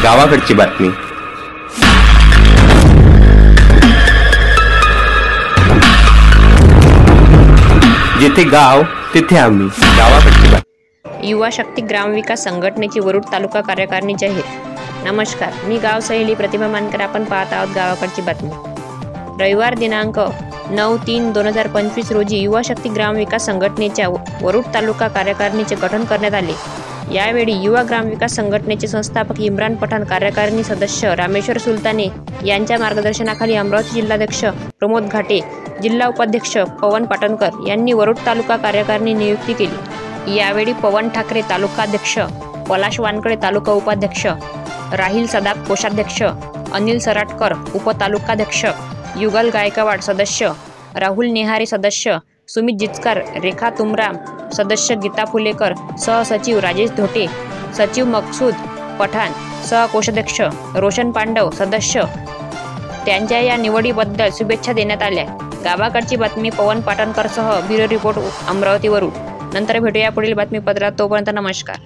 गावाकडची बातमी. जिथे गाव तिथे आम्ही. गावाकडची बातमी. युवा शक्ती ग्रामविकास संघटनेची वरुड तालुका कार्यकारिणी जाहीर. नमस्कार, मी गाव सहेली प्रतिभा मानकर. आपण पाहत आहोत गावाकडची बातमी. रविवार दिनांक 9/3/2025 रोजी युवा शक्ती ग्रामविकास संघटनेच्या वरुड तालुका कार्यकारिणीचे गठन करण्यात आले. यावेळी युवा ग्रामविकास संघटनेचे संस्थापक इम्रान पठाण, कार्यकारिणी सदस्य रामेश्वर सुलताने यांच्या मार्गदर्शनाखाली अमरावती जिल्हाध्यक्ष प्रमोद घाटे, जिल्हा उपाध्यक्ष पवन पाटणकर यांनी वरुड तालुका कार्यकारिणी नियुक्ती केली. यावेळी पवन ठाकरे तालुकाध्यक्ष, पलाश वानकडे तालुका उपाध्यक्ष, राहिल सदाब कोषाध्यक्ष, अनिल सराटकर उपतालुकाध्यक्ष, युगल गायकवाड सदस्य, राहुल नेहारे सदस्य, सुमित जिचकार, रेखा तुमराम सदस्य, गीता फुलेकर सहसचिव, राजेश धोटे सचिव, मकसूद पठाण सहकोषाध्यक्ष, रोशन पांडव सदस्य. त्यांच्या या निवडीबद्दल शुभेच्छा देण्यात आल्या. गावाकडची बातमी पवन पाटणकरसह ब्युरो रिपोर्ट अमरावती वरुड. नंतर भेटूया पुढील बातमीपत्रात. तोपर्यंत नमस्कार.